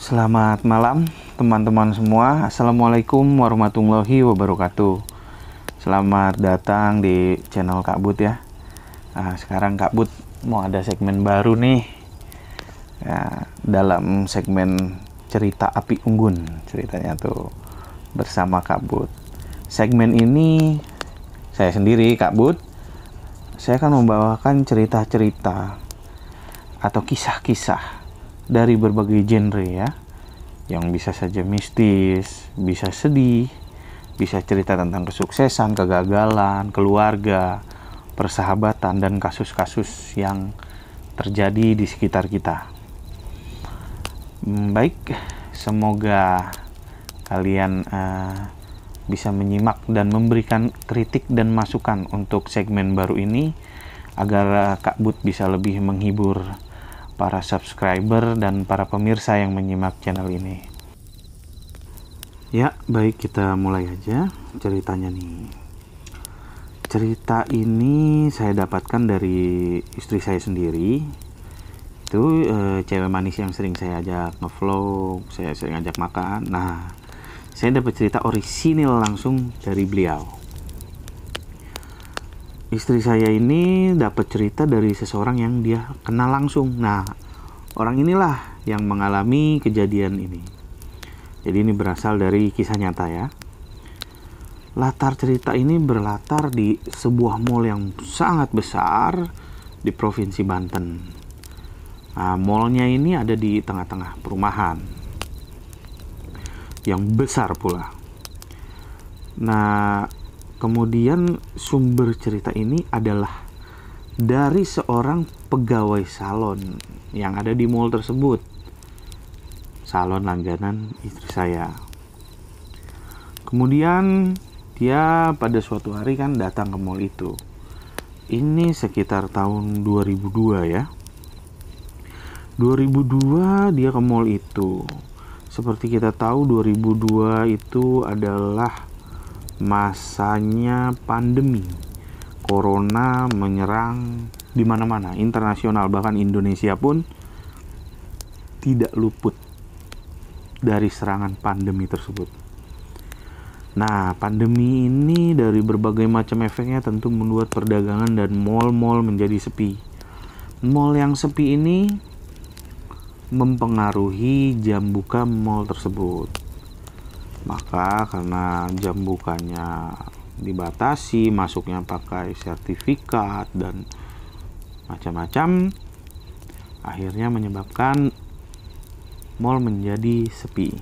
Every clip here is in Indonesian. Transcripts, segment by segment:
Selamat malam teman-teman semua. Assalamualaikum warahmatullahi wabarakatuh. Selamat datang di channel Kak Bud ya. Nah, sekarang Kak Bud mau ada segmen baru nih ya, dalam segmen cerita api unggun. Ceritanya tuh bersama Kak Bud. Segmen ini saya sendiri, Kak Bud. Saya akan membawakan cerita-cerita atau kisah-kisah dari berbagai genre ya, yang bisa saja mistis, bisa sedih, bisa cerita tentang kesuksesan, kegagalan, keluarga, persahabatan, dan kasus-kasus yang terjadi di sekitar kita. Baik, semoga kalian bisa menyimak dan memberikan kritik dan masukan untuk segmen baru ini agar Kak Bud bisa lebih menghibur para subscriber dan para pemirsa yang menyimak channel ini. Ya, baik, kita mulai aja ceritanya nih. Cerita ini saya dapatkan dari istri saya sendiri. Itu cewek manis yang sering saya ajak ngevlog, saya sering ajak makan. Nah, saya dapat cerita orisinil langsung dari beliau. Istri saya ini dapat cerita dari seseorang yang dia kenal langsung. Nah, orang inilah yang mengalami kejadian ini. Jadi ini berasal dari kisah nyata ya. Latar cerita ini berlatar di sebuah mall yang sangat besar di Provinsi Banten. Nah, mallnya ini ada di tengah-tengah perumahan yang besar pula. Nah, kemudian sumber cerita ini adalah dari seorang pegawai salon yang ada di mall tersebut. Salon langganan istri saya. Kemudian dia pada suatu hari kan datang ke mall itu. Ini sekitar tahun 2002 ya. 2002 dia ke mall itu. Seperti kita tahu 2002 itu adalah masanya pandemi. Corona menyerang di mana-mana, internasional, bahkan Indonesia pun tidak luput dari serangan pandemi tersebut. Nah, pandemi ini dari berbagai macam efeknya tentu membuat perdagangan dan mal-mal menjadi sepi. Mal yang sepi ini mempengaruhi jam buka mal tersebut. Maka karena jam bukanya dibatasi, masuknya pakai sertifikat dan macam-macam, akhirnya menyebabkan mal menjadi sepi.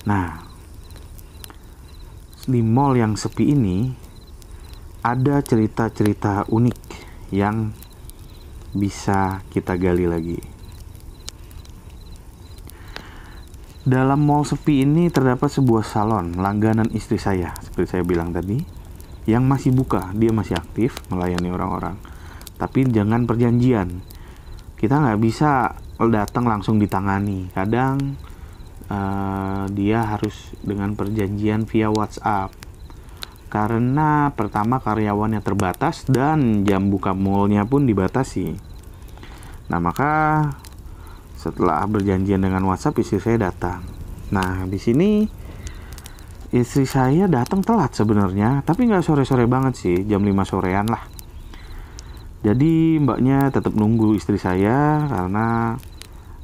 Nah, di mal yang sepi ini ada cerita-cerita unik yang bisa kita gali lagi. Dalam mall sepi ini terdapat sebuah salon langganan istri saya, seperti saya bilang tadi, yang masih buka. Dia masih aktif melayani orang-orang, tapi jangan perjanjian. Kita nggak bisa datang langsung ditangani. Kadang dia harus dengan perjanjian via WhatsApp, karena pertama karyawannya terbatas dan jam buka mallnya pun dibatasi. Nah, maka setelah berjanjian dengan WhatsApp, istri saya datang. Nah, di sini istri saya datang telat sebenarnya, tapi nggak sore-sore banget sih, jam 5 sorean lah. Jadi mbaknya tetap nunggu istri saya karena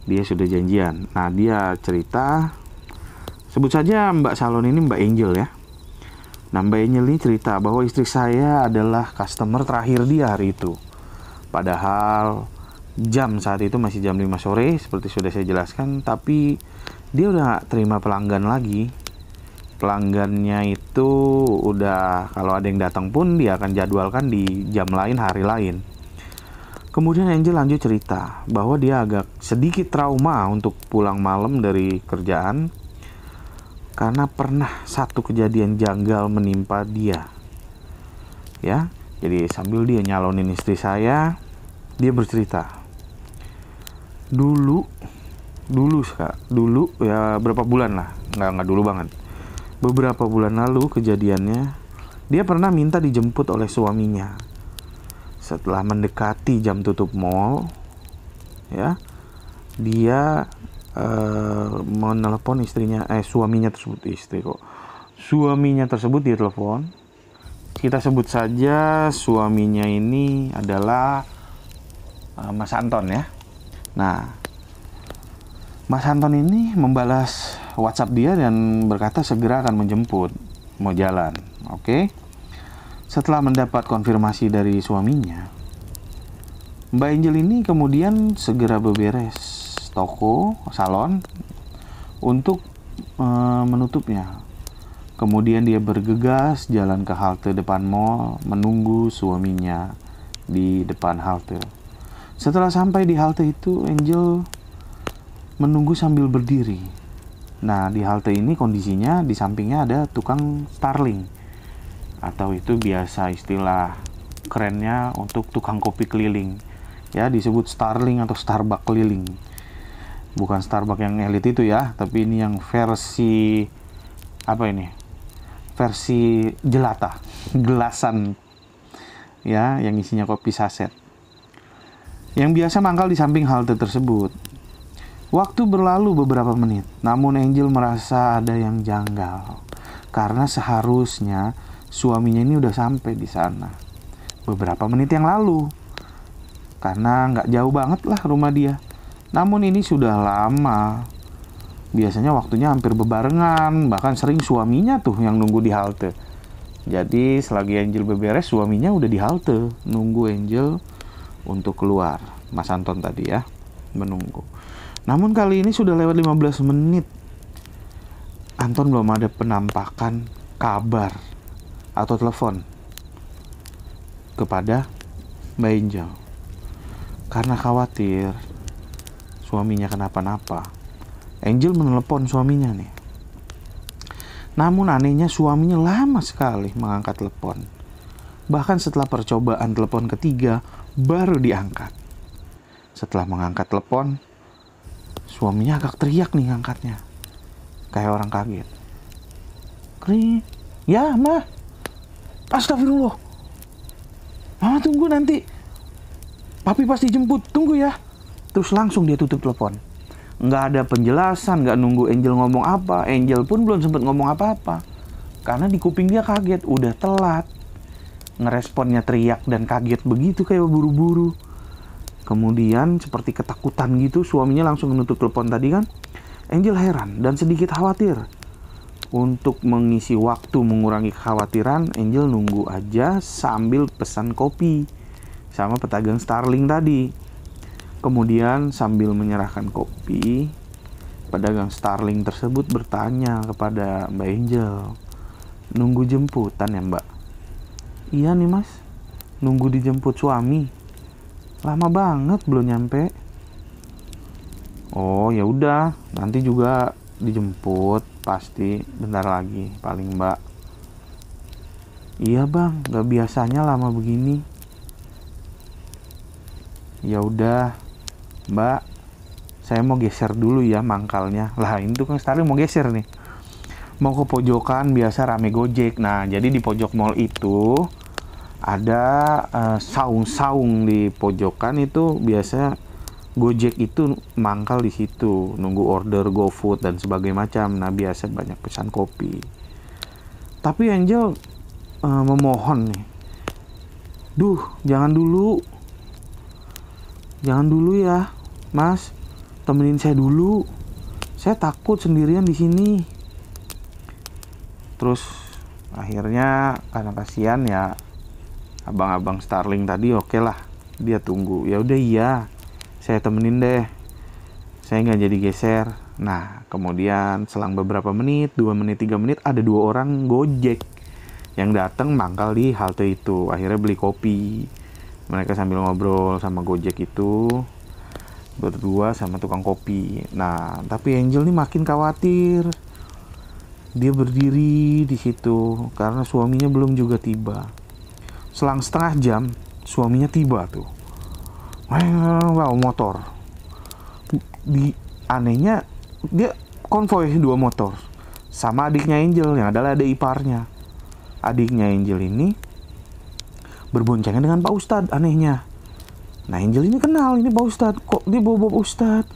dia sudah janjian. Nah, dia cerita, sebut saja mbak salon ini Mbak Angel ya. Nah, Mbak Angel ini cerita bahwa istri saya adalah customer terakhir dia hari itu. Padahal jam saat itu masih jam 5 sore seperti sudah saya jelaskan, tapi dia udah gak terima pelanggan lagi. Pelanggannya itu udah, kalau ada yang datang pun dia akan jadwalkan di jam lain, hari lain. Kemudian Angel lanjut cerita bahwa dia agak sedikit trauma untuk pulang malam dari kerjaan karena pernah satu kejadian janggal menimpa dia. Ya, jadi sambil dia nyalonin istri saya, dia bercerita. Dulu ya, berapa bulan lah, nggak dulu banget. Beberapa bulan lalu kejadiannya, dia pernah minta dijemput oleh suaminya. Setelah mendekati jam tutup mall, ya, dia menelepon suaminya tersebut. Istri kok, suaminya tersebut dia telepon. Kita sebut saja suaminya ini adalah Mas Anton ya. Nah, Mas Anton ini membalas WhatsApp dia dan berkata segera akan menjemput, mau jalan. Oke. Setelah mendapat konfirmasi dari suaminya, Mbak Angel ini kemudian segera beberes toko, salon untuk menutupnya. Kemudian dia bergegas jalan ke halte depan mall menunggu suaminya di depan halte. Setelah sampai di halte itu, Angel menunggu sambil berdiri. Nah, di halte ini kondisinya di sampingnya ada tukang Starling, atau itu biasa istilah kerennya untuk tukang kopi keliling. Ya, disebut Starling atau Starbucks keliling. Bukan Starbucks yang elit itu ya, tapi ini yang versi versi jelata, gelasan ya, yang isinya kopi saset. Yang biasa mangkal di samping halte tersebut. Waktu berlalu beberapa menit, namun Angel merasa ada yang janggal. Karena seharusnya suaminya ini udah sampai di sana beberapa menit yang lalu. Karena nggak jauh banget lah rumah dia. Namun ini sudah lama. Biasanya waktunya hampir bebarengan, bahkan sering suaminya tuh yang nunggu di halte. Jadi selagi Angel beberes, suaminya udah di halte, nunggu Angel untuk keluar. Mas Anton tadi ya, menunggu. Namun kali ini sudah lewat 15 menit. Anton belum ada penampakan kabar atau telepon kepada Mbak Angel. Karena khawatir suaminya kenapa-napa, Angel menelepon suaminya nih. Namun anehnya suaminya lama sekali mengangkat telepon. Bahkan setelah percobaan telepon ketiga, baru diangkat. Setelah mengangkat telepon, suaminya agak teriak nih ngangkatnya. Kayak orang kaget. Kring, ya mah, astagfirullah. Mama tunggu nanti. Papi pasti jemput, tunggu ya. Terus langsung dia tutup telepon. Nggak ada penjelasan, nggak nunggu Angel ngomong apa. Angel pun belum sempat ngomong apa-apa. Karena di kuping dia kaget, udah telat. Ngeresponnya teriak dan kaget begitu kayak buru-buru. Kemudian seperti ketakutan gitu, suaminya langsung menutup telepon tadi kan. Angel heran dan sedikit khawatir. Untuk mengisi waktu mengurangi kekhawatiran, Angel nunggu aja sambil pesan kopi sama pedagang Starling tadi. Kemudian sambil menyerahkan kopi, pedagang Starling tersebut bertanya kepada Mbak Angel, nunggu jemputan ya Mbak? Iya nih Mas, nunggu dijemput suami. Lama banget belum nyampe. Oh ya udah, nanti juga dijemput pasti bentar lagi paling Mbak. Iya Bang, gak biasanya lama begini. Ya udah Mbak, saya mau geser dulu ya mangkalnya. Lah ini tukang Starling mau geser nih, mau ke pojokan biasa rame Gojek. Nah jadi di pojok mall itu ada saung-saung di pojokan, itu biasa Gojek itu mangkal di situ, nunggu order GoFood dan sebagainya macam. Nah biasa banyak pesan kopi. Tapi Angel memohon nih, duh jangan dulu ya Mas, temenin saya dulu. Saya takut sendirian di sini. Terus akhirnya karena kasihan ya abang-abang Starling tadi, oke lah dia tunggu. Ya udah iya, saya temenin deh. Saya nggak jadi geser. Nah kemudian selang beberapa menit, 2 menit, 3 menit, ada 2 orang Gojek yang datang mangkal di halte itu. Akhirnya beli kopi. Mereka sambil ngobrol sama Gojek itu, berdua sama tukang kopi. Nah, tapi Angel nih makin khawatir. Dia berdiri di situ karena suaminya belum juga tiba. Selang setengah jam, suaminya tiba tuh. Wow, motor. Anehnya dia konvoy 2 motor sama adiknya Angel yang adalah adik iparnya. Adiknya Angel ini berboncengan dengan Pak Ustadz anehnya. Nah Angel ini kenal ini Pak Ustadz, kok dia bawa Ustadz.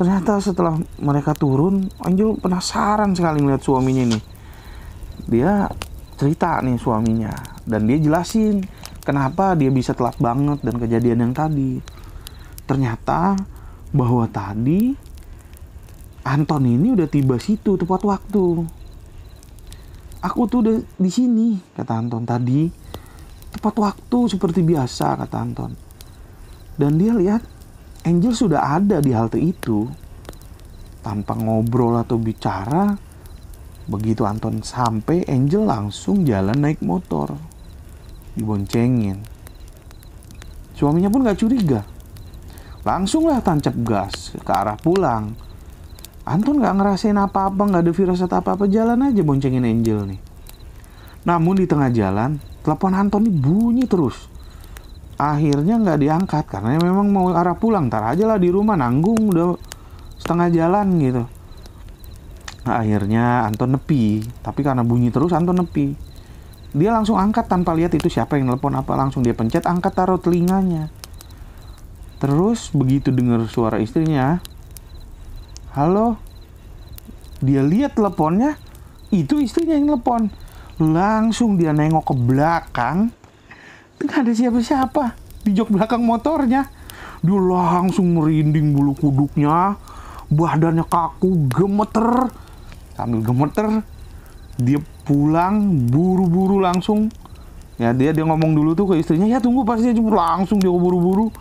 Ternyata setelah mereka turun, Angel penasaran sekali ngeliat suaminya ini. Dia cerita nih suaminya, dan dia jelasin kenapa dia bisa telat banget dan kejadian yang tadi. Ternyata bahwa tadi Anton ini udah tiba situ tepat waktu. Aku tuh udah di sini, kata Anton tadi. Tepat waktu seperti biasa, kata Anton. Dan dia lihat Angel sudah ada di halte itu. Tanpa ngobrol atau bicara, begitu Anton sampai, Angel langsung jalan naik motor. Diboncengin. Suaminya pun gak curiga. Langsung lah tancap gas ke arah pulang. Anton gak ngerasain apa-apa, gak ada firasat apa-apa, jalan aja boncengin Angel nih. Namun di tengah jalan, telepon Anton ini bunyi terus. Akhirnya gak diangkat, karena memang mau arah pulang. Ntar aja lah di rumah, nanggung udah setengah jalan gitu. Nah, akhirnya Anton nepi. Tapi karena bunyi terus, Anton nepi. Dia langsung angkat tanpa lihat itu siapa yang nelpon apa. Langsung dia pencet, angkat, taruh telinganya. Terus begitu dengar suara istrinya, halo, dia lihat teleponnya, itu istrinya yang telepon. Langsung dia nengok ke belakang, nggak ada siapa-siapa di jok belakang motornya. Dia langsung merinding bulu kuduknya, badannya kaku, gemeter. Sambil gemeter, dia pulang buru-buru langsung. Ya dia ngomong dulu tuh ke istrinya, ya tunggu pasti aja, langsung dia buru-buru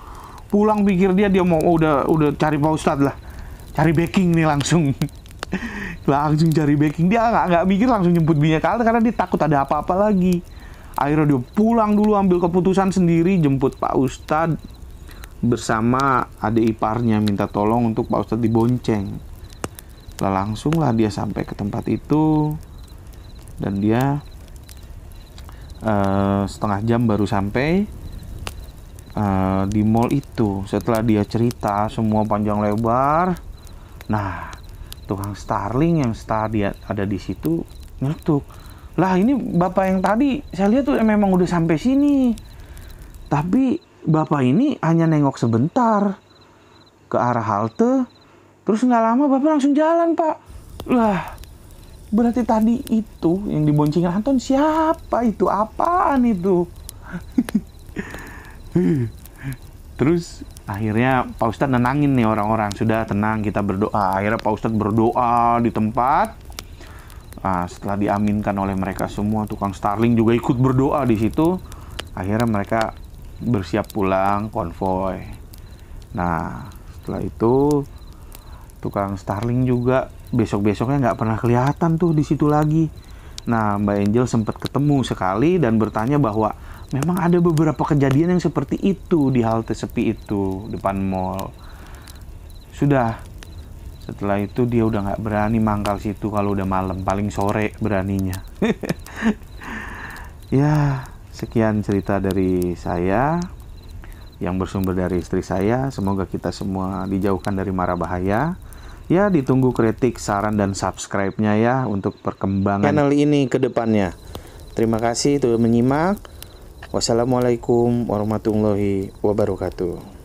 pulang. Pikir dia mau udah cari Pak Ustadz lah. Cari backing nih langsung. Langsung cari backing. Dia nggak mikir, langsung jemput bininya ke halte karena dia takut ada apa-apa lagi. Akhirnya dia pulang dulu, ambil keputusan sendiri, jemput Pak Ustadz bersama adik iparnya, minta tolong untuk Pak Ustadz dibonceng. Langsung lah dia sampai ke tempat itu, dan dia setengah jam baru sampai di mall itu. Setelah dia cerita semua panjang lebar, nah tukang Starling yang tadi ada di situ nyeletuk, lah ini bapak yang tadi saya lihat tuh memang udah sampai sini, tapi bapak ini hanya nengok sebentar ke arah halte, terus nggak lama bapak langsung jalan, Pak. Lah berarti tadi itu yang diboncengin Anton siapa itu? Apaan itu? Terus akhirnya Pak Ustadz nenangin nih orang-orang. Sudah tenang, kita berdoa. Akhirnya Pak Ustadz berdoa di tempat. Nah, setelah diaminkan oleh mereka semua, tukang Starling juga ikut berdoa di situ. Akhirnya mereka bersiap pulang konvoy. Nah setelah itu tukang Starling juga besok-besoknya nggak pernah kelihatan tuh di situ lagi. Nah Mbak Angel sempat ketemu sekali dan bertanya bahwa memang ada beberapa kejadian yang seperti itu di halte sepi itu depan mall. Sudah, setelah itu dia udah nggak berani mangkal situ kalau udah malam, paling sore beraninya. Ya, sekian cerita dari saya yang bersumber dari istri saya. Semoga kita semua dijauhkan dari mara bahaya. Ya, ditunggu kritik, saran, dan subscribe-nya ya untuk perkembangan channel ini ke depannya. Terima kasih telah menyimak. Wassalamualaikum warahmatullahi wabarakatuh.